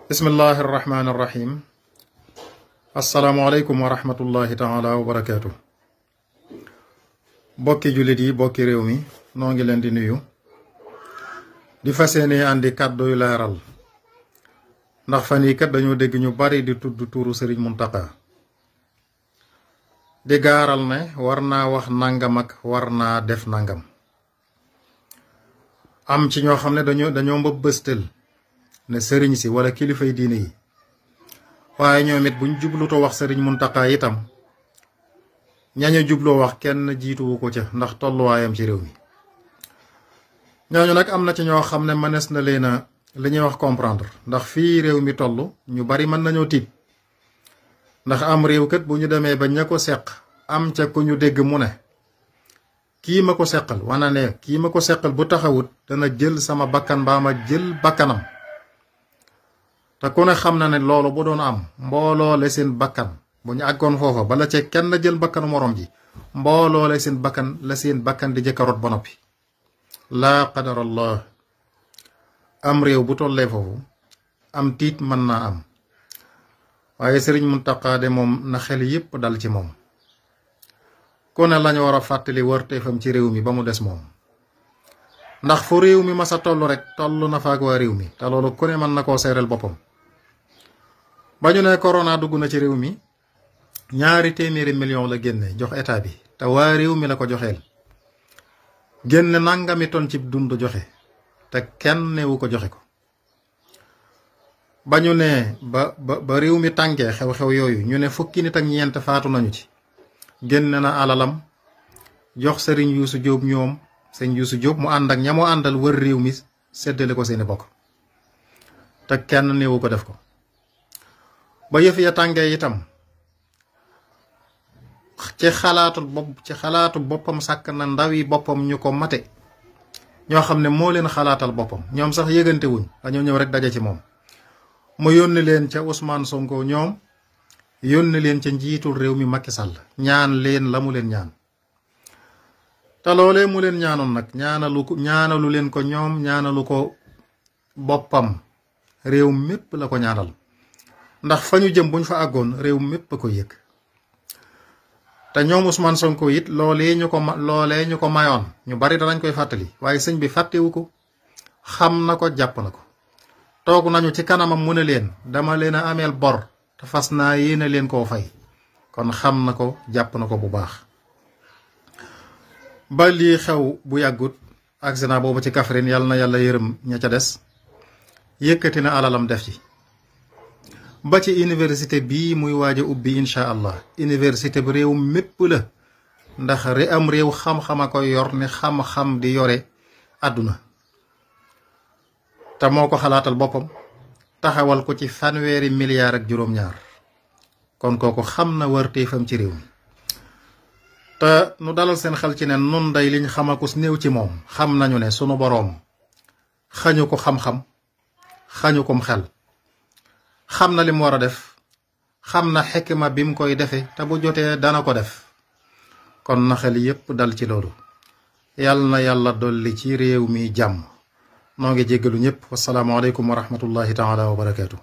bismillahi irrahmani irrahim asalaamualeykum wa rahmatullahi taala wa barakaatu. bokki jullit yi bokki réew mi noo ngi leen di nuyu di fas yéene andi kàddu yu leeral ndax fan yi kat dañoo dégg ñu bari di tudd tuuru Sëriñ Muntaqa di gaaral ne war naa wax nangam ak war naa def nangam am ci ñoo xam ne dañoo mbëbëstal ne sëriñ si wala kilifay diine yi waaye ñoom it buñ jubluto wax Sëriñ Muntaqa itam ñañu jubloo wax kenn jiituwu ko ca ndax tolluwaayam ci réew mi ñooñu nag am na ci ñoo xam ne mënees na leen a li ñuy wax comprendre ndax fii réew mi toll ñu bari mën nañoo tiit ndax am réew kat bu ñu demee ba ña ko seq am ca ku ñu dégg mu ne kii ma ko seqal wana ne kii ma ko seqal bu taxawut dana jël sama bakkan mbaa ma jël bakkanam te ku ne xam na ne loolu bu doon am mbooloo la seen bakkan bu ñu àggoon foofa bala ca kenn jël bakkanu morom ji mbooloo la seen bakkan di jëkkaroot ba noppi laa qadarallah am réew bu tollee foofu am tiit mën naa am waaye Sëriñ Muntaqa de moom na xel yépp dal ci moom ku ne lañu war a fàttali wërteefam ci réew mi ba mu des moom ndax fu réew mi masa toll rek toll na faak waa réew mi te loolu ku ne mën na koo seereel boppam ba ñu ne corona dugg na ci réew mi 200 millions la génne jox état bi te waa réew mi la ko joxeel génne nangami ton ci dund joxe te kenn newu ko joxe ko ba ñu ne ba réew mi tànkee xew-xew yooyu ñu ne fukki nit ak ñeent faatu nañu ci génne na alalam jox sëriñ Yuusu Jóob ñoom sëñ Yuusu Jóob mu ànd ak ña mu àndal wër réew mi séddale ko seeni bokk te kenn newu ko def ko ba yëf ya tàngee itam ci xalaatu boppam sàkk na ndawi boppam ñu ko mate ñoo xam ne moo leen xalaatal boppam ñoom sax yëgante wuñ dañoo ñëw rek daje ci moom mu yónni leen ca Ousmane Sonko ñoom yónni leen ca njiitul réew mi Macky Sall ñaan leen la mu leen ñaan te loolee mu leen ñaanoon nag ñaanalu leen ko ñoom ñaanalu ko boppam réew mépp la ko ñaanal ndax fa ñu jëm buñ fa àggoon réew mépp ko yëg te ñoom Ousmane Sonko it loolee ñu ko mayoon ñu bari danañ koy fàttali waaye sëñ bi fàttewu ko xam na ko jàpp na ko toog nañu ci kanamam mu ne leen dama leen a ameel bor te fas naa yéene leen koo fay kon xam na ko jàpp na ko bu baax ba lii xew bu yàggut accident boobu ci Kaffrine yàlla na yàlla yërëm ña ca des yëkkati na alalam def ci ba ci université bii muy waaj a ubbi incha allah université bi réew mépp la ndax am réew xam-xam a koy yor ni xam-xam di yore àdduna te moo ko xalaatal boppam taxawal ko ci 1 milliard ak juróom-ñaar kon kooku xam na wërteefam ci réew mi te nu dalal seen xel ci ne nun day liñ xamakus néew ci moom xam nañu ne sunu boroom xañu ko xam-xam xañu kom xel xam na li mu war a def xam na xikma bi mu koy defe te bu jotee dana ko def kon na xel yépp dal ci loolu yàlla na yàlla dolli ci réew mi jàmm noo ngi jéggalu ñëpp wasalaamu aleykum wa rahmatullahi taala wa barakaatu.